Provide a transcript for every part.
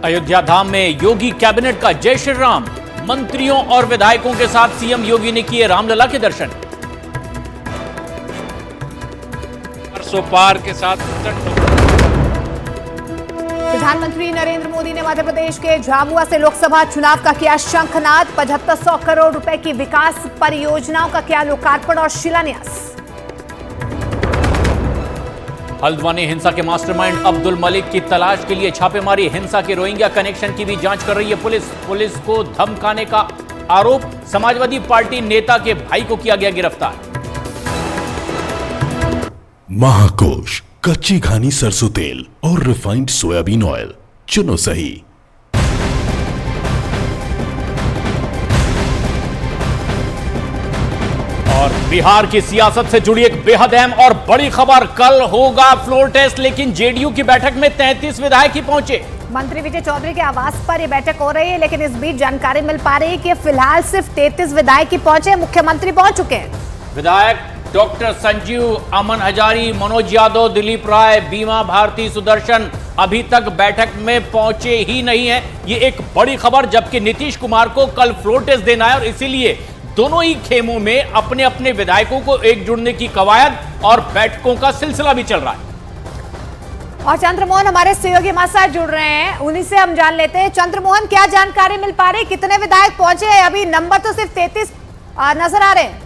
अयोध्या धाम में योगी कैबिनेट का जय श्री राम। मंत्रियों और विधायकों के साथ सीएम योगी ने किए रामलला के दर्शन। पार के साथ प्रधानमंत्री नरेंद्र मोदी ने मध्य प्रदेश के झाबुआ से लोकसभा चुनाव का किया शंखनाद। 7500 करोड़ रुपए की विकास परियोजनाओं का किया लोकार्पण और शिलान्यास। हल्द्वानी हिंसा के मास्टरमाइंड अब्दुल मलिक की तलाश के लिए छापेमारी। हिंसा के रोहिंग्या कनेक्शन की भी जांच कर रही है पुलिस को धमकाने का आरोप। समाजवादी पार्टी नेता के भाई को किया गया गिरफ्तार। महाकोश कच्ची घानी सरसों तेल और रिफाइंड सोयाबीन ऑयल चुनो सही। और बिहार की सियासत से जुड़ी एक बेहद अहम और बड़ी खबर। कल होगा फ्लोर टेस्ट, लेकिन जेडीयू की बैठक में 33 विधायक ही पहुंचे। मंत्री विजय चौधरी के आवास पर यह बैठक हो रही है, लेकिन इस बीच जानकारी मिल पा रही है कि फिलहाल सिर्फ 33 विधायक ही पहुंचे। मुख्यमंत्री पहुंच चुके हैं। विधायक डॉक्टर संजीव, अमन हजारी, मनोज यादव, दिलीप राय, बीमा भारती, सुदर्शन अभी तक बैठक में पहुंचे ही नहीं है। ये एक बड़ी खबर, जबकि नीतीश कुमार को कल फ्लोर टेस्ट देना है और इसीलिए दोनों ही खेमों में अपने अपने विधायकों को एक जुड़ने की कवायद और बैठकों का सिलसिला भी चल रहा है। और चंद्रमोहन हमारे सहयोगी हमारे साथ जुड़ रहे हैं, उन्हीं से हम जान लेते हैं। चंद्रमोहन, क्या जानकारी मिल पा रही, कितने विधायक पहुंचे हैं? अभी नंबर तो सिर्फ 33 नजर आ रहे हैं।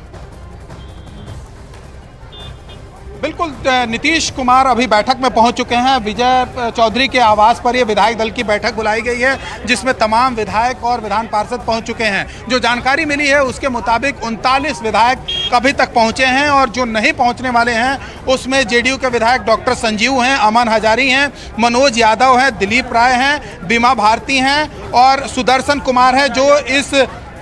बिल्कुल, नीतीश कुमार अभी बैठक में पहुंच चुके हैं। विजय चौधरी के आवास पर यह विधायक दल की बैठक बुलाई गई है, जिसमें तमाम विधायक और विधान पार्षद पहुंच चुके हैं। जो जानकारी मिली है उसके मुताबिक 39 विधायक अभी तक पहुंचे हैं और जो नहीं पहुंचने वाले हैं उसमें जेडीयू के विधायक डॉक्टर संजीव हैं, अमन हजारी हैं, मनोज यादव हैं, दिलीप राय हैं, बीमा भारती हैं और सुदर्शन कुमार हैं, जो इस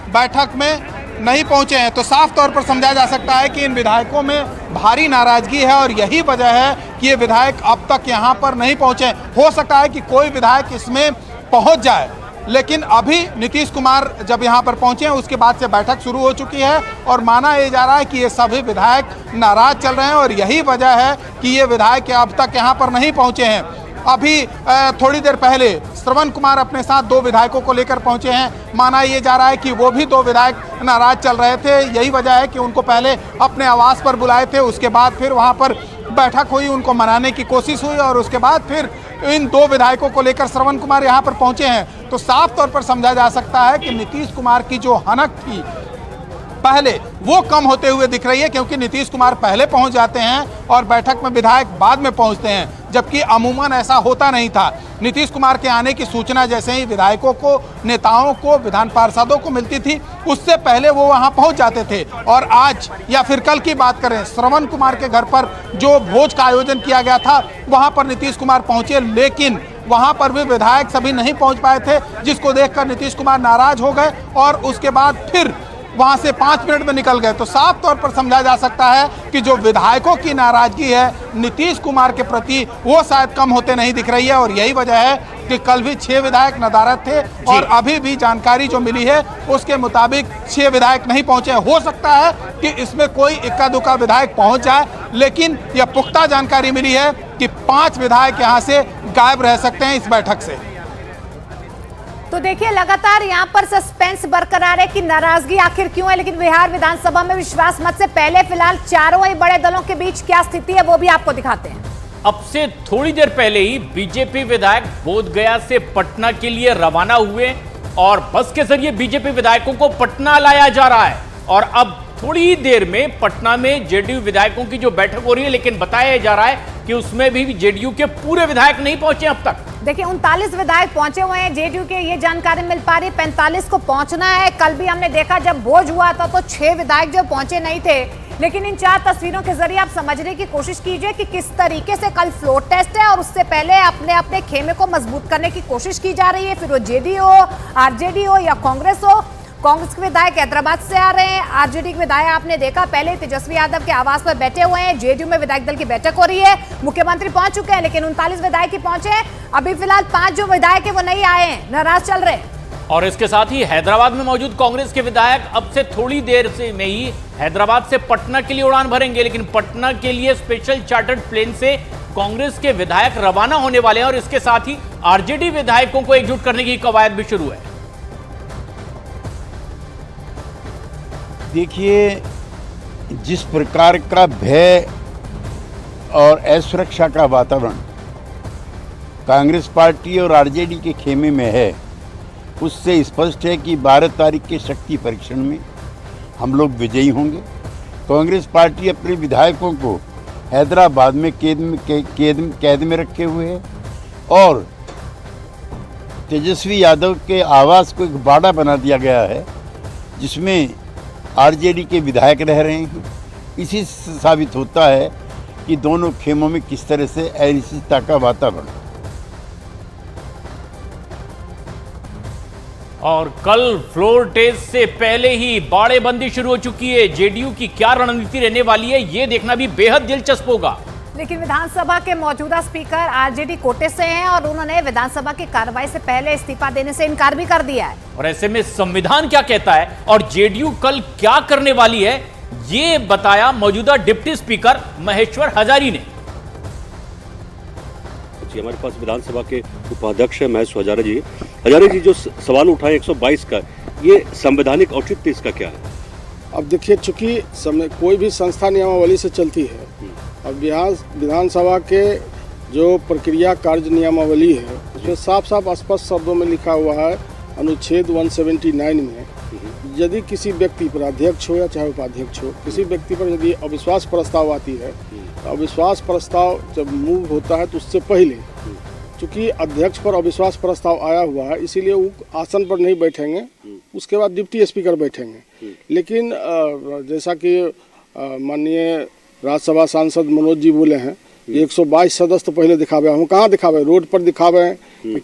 बैठक में नहीं पहुंचे हैं। तो साफ तौर पर समझा जा सकता है कि इन विधायकों में भारी नाराजगी है और यही वजह है कि ये विधायक अब तक यहां पर नहीं पहुंचे। हो सकता है कि कोई विधायक इसमें पहुंच जाए, लेकिन अभी नीतीश कुमार जब यहां पर पहुंचे हैं उसके बाद से बैठक शुरू हो चुकी है और माना ये जा रहा है कि ये सभी विधायक नाराज चल रहे हैं और यही वजह है कि ये विधायक अब तक यहाँ पर नहीं पहुंचे हैं। अभी थोड़ी देर पहले श्रवण कुमार अपने साथ 2 विधायकों को लेकर पहुंचे हैं। माना ये जा रहा है कि वो भी 2 विधायक नाराज चल रहे थे। यही वजह है कि उनको पहले अपने आवास पर बुलाए थे, उसके बाद फिर वहां पर बैठक हुई, उनको मनाने की कोशिश हुई और उसके बाद फिर इन 2 विधायकों को लेकर श्रवण कुमार यहां पर पहुंचे हैं। तो साफ तौर पर समझा जा सकता है कि नीतीश कुमार की जो हनक थी पहले, वो कम होते हुए दिख रही है, क्योंकि नीतीश कुमार पहले पहुंच जाते हैं और बैठक में विधायक बाद में पहुंचते हैं, जबकि अमूमन ऐसा होता नहीं था। नीतीश कुमार के आने की सूचना जैसे ही विधायकों को, नेताओं को, विधान पार्षदों को मिलती थी, उससे पहले वो वहां पहुंच जाते थे। और आज या फिर कल की बात करें, श्रवण कुमार के घर पर जो भोज का आयोजन किया गया था वहां पर नीतीश कुमार पहुंचे, लेकिन वहां पर भी विधायक सभी नहीं पहुंच पाए थे, जिसको देखकर नीतीश कुमार नाराज हो गए और उसके बाद फिर वहां से 5 मिनट में निकल गए। तो साफ तौर पर समझा जा सकता है कि जो विधायकों की नाराजगी है नीतीश कुमार के प्रति, वो शायद कम होते नहीं दिख रही है और यही वजह है कि कल भी 6 विधायक नदारद थे और अभी भी जानकारी जो मिली है उसके मुताबिक 6 विधायक नहीं पहुंचे। हो सकता है कि इसमें कोई इक्का दुक्का विधायक पहुंच जाए, लेकिन यह पुख्ता जानकारी मिली है कि 5 विधायक यहाँ से गायब रह सकते हैं इस बैठक से। तो देखिए, लगातार यहाँ पर सस्पेंस बरकरार है कि नाराजगी आखिर क्यों है, लेकिन बिहार विधानसभा में विश्वास मत से पहले फिलहाल चारों ही बड़े दलों के बीच क्या स्थिति है वो भी आपको दिखाते हैं। अब से थोड़ी देर पहले ही बीजेपी विधायक बोधगया से पटना के लिए रवाना हुए और बस के जरिए बीजेपी विधायकों को पटना लाया जा रहा है और अब थोड़ी ही देर में पटना में जेडीयू विधायकों की जो बैठक हो रही है, लेकिन बताया जा रहा है कि उसमें भी जेडीयू के पूरे विधायक नहीं पहुंचे अब तक। देखिए, 39 विधायक पहुंचे हुए हैं जेडीयू के, ये जानकारी मिल पा रही है। 45 को पहुंचना है। कल भी हमने देखा जब भोज हुआ था तो 6 विधायक जो पहुंचे नहीं थे, लेकिन इन 4 तस्वीरों के जरिए आप समझने की कोशिश कीजिए कि किस तरीके से कल फ्लोर टेस्ट है और उससे पहले अपने अपने खेमे को मजबूत करने की कोशिश की जा रही है, फिर वो जेडीयू हो, आरजेडी हो या कांग्रेस हो। कांग्रेस के विधायक हैदराबाद से आ रहे हैं, आरजेडी के विधायक आपने देखा पहले तेजस्वी यादव के आवास पर बैठे हुए हैं। जेडीयू में विधायक दल की बैठक हो रही है, मुख्यमंत्री पहुंच चुके हैं, लेकिन 39 विधायक ही पहुंचे हैं। अभी फिलहाल 5 जो विधायक है वो नहीं आए हैं, नाराज चल रहे हैं। और इसके साथ ही हैदराबाद में मौजूद कांग्रेस के विधायक अब से थोड़ी देर से में ही हैदराबाद से पटना के लिए उड़ान भरेंगे, लेकिन पटना के लिए स्पेशल चार्टर्ड प्लेन से कांग्रेस के विधायक रवाना होने वाले हैं और इसके साथ ही आरजेडी विधायकों को एकजुट करने की कवायद भी शुरू है। देखिए, जिस प्रकार का भय और असुरक्षा का वातावरण कांग्रेस पार्टी और आरजेडी के खेमे में है, उससे स्पष्ट है कि 12 तारीख के शक्ति परीक्षण में हम लोग विजयी होंगे। कांग्रेस पार्टी अपने विधायकों को हैदराबाद में कैद में रखे हुए है और तेजस्वी यादव के आवास को एक बाड़ा बना दिया गया है, जिसमें आरजेडी के विधायक रह रहे हैं। इसी से साबित होता है कि दोनों खेमों में किस तरह से अनिश्चितता का वातावरण। और कल फ्लोर टेस्ट से पहले ही बाड़ेबंदी शुरू हो चुकी है। जेडीयू की क्या रणनीति रहने वाली है, यह देखना भी बेहद दिलचस्प होगा। लेकिन विधानसभा के मौजूदा स्पीकर आरजेडी कोटे से हैं और उन्होंने विधानसभा की कार्रवाई से पहले इस्तीफा देने से इनकार भी कर दिया है। और ऐसे में संविधान क्या कहता है और जेडीयू कल क्या करने वाली है, ये बताया मौजूदा डिप्टी स्पीकर महेश्वर हजारी ने। जी, हमारे पास विधानसभा के उपाध्यक्ष है महेश हजारी जी। हजारी जी, जो सवाल उठाए 122 का, ये संवैधानिक औचित्य इसका क्या है? अब देखिए, चूंकि कोई भी संस्था नियमावली से चलती है। अब विधानसभा के जो प्रक्रिया कार्य नियमावली है, उसमें साफ साफ स्पष्ट शब्दों में लिखा हुआ है अनुच्छेद 179 में, यदि किसी व्यक्ति पर, अध्यक्ष हो या चाहे उपाध्यक्ष हो, किसी व्यक्ति पर यदि अविश्वास प्रस्ताव आती है, तो अविश्वास प्रस्ताव जब मूव होता है तो उससे पहले, चूंकि अध्यक्ष पर अविश्वास प्रस्ताव आया हुआ है, इसीलिए वो आसन पर नहीं बैठेंगे, उसके बाद डिप्टी स्पीकर बैठेंगे। लेकिन जैसा कि माननीय राज्यसभा सांसद मनोज जी बोले हैं, 122 सदस्य तो पहले दिखावे। हम कहाँ दिखावे? रोड पर दिखावे,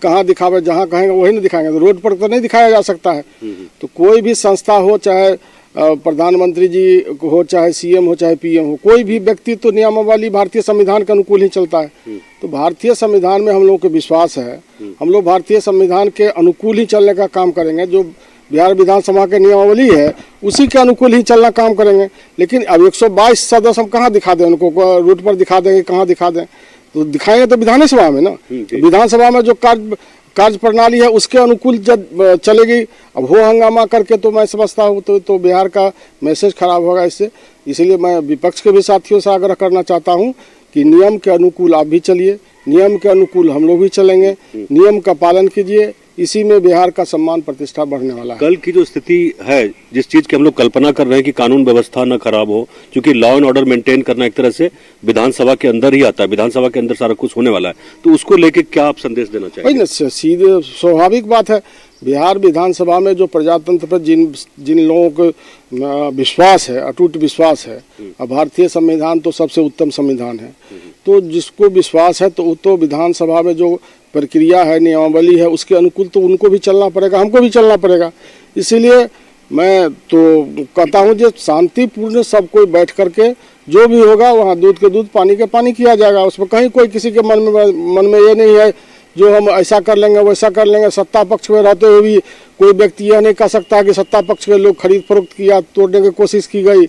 कहाँ दिखावे? जहाँ कहेंगे वही नहीं दिखाएंगे। तो रोड पर तो नहीं दिखाया जा सकता है। तो कोई भी संस्था हो, चाहे प्रधानमंत्री जी हो, चाहे सीएम हो, चाहे पीएम हो, कोई भी व्यक्ति तो नियमावली भारतीय संविधान के अनुकूल ही चलता है। तो भारतीय संविधान में हम लोगों को विश्वास है, हम लोग भारतीय संविधान के अनुकूल ही चलने का काम करेंगे। जो बिहार विधानसभा के नियमावली है उसी के अनुकूल ही चलना काम करेंगे। लेकिन अब 122 सदस्य हम कहाँ दिखा दें? उनको रोड पर दिखा देंगे, कहाँ दिखा दें? तो दिखाएंगे तो विधानसभा में ना। विधानसभा में जो कार्य प्रणाली है उसके अनुकूल जब चलेगी। अब हो हंगामा करके तो मैं समझता हूँ तो बिहार का मैसेज खराब होगा इससे। इसलिए मैं विपक्ष के भी साथियों से आग्रह करना चाहता हूँ कि नियम के अनुकूल आप भी चलिए, नियम के अनुकूल हम लोग भी चलेंगे, नियम का पालन कीजिए। इसी में बिहार का सम्मान प्रतिष्ठा बढ़ने वाला है। कल की जो स्थिति है, जिस चीज की हम लोग कल्पना कर रहे हैं कि कानून व्यवस्था न खराब हो, क्योंकि लॉ एंड ऑर्डर मेंटेन करना एक तरह से विधानसभा के अंदर ही आता है, विधानसभा के अंदर सारा कुछ होने वाला है, तो उसको लेके क्या आप संदेश देना चाहिए? सीधे स्वाभाविक बात है, बिहार विधानसभा में जो प्रजातंत्र पर जिन लोगों को विश्वास है, अटूट विश्वास है, अब भारतीय संविधान तो सबसे उत्तम संविधान है, तो जिसको विश्वास है तो विधानसभा में जो प्रक्रिया है, नियमावली है, उसके अनुकूल तो उनको भी चलना पड़ेगा, हमको भी चलना पड़ेगा। इसीलिए मैं तो कहता हूँ जो शांतिपूर्ण सब कोई बैठ करके जो भी होगा वहाँ दूध के दूध, पानी के पानी किया जाएगा। उसमें कहीं कोई किसी के मन में ये नहीं है जो हम ऐसा कर लेंगे वैसा कर लेंगे। सत्ता पक्ष में रहते हुए भी कोई व्यक्ति यह नहीं कह सकता कि सत्ता पक्ष के लोग खरीद फरोख्त किया, तोड़ने की कोशिश की गई।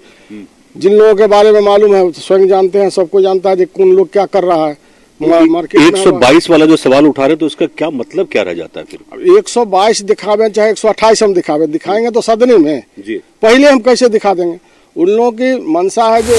जिन लोगों के बारे में मालूम है स्वयं जानते हैं, सबको जानता है कि कौन लोग क्या कर रहा है। 122 वाला जो सवाल उठा रहे तो उसका क्या मतलब क्या रह जाता है फिर? 122 दिखावे चाहे 128 हम दिखाएंगे तो सदन में जी, पहले हम कैसे दिखा देंगे? उन लोगों की मंशा है जो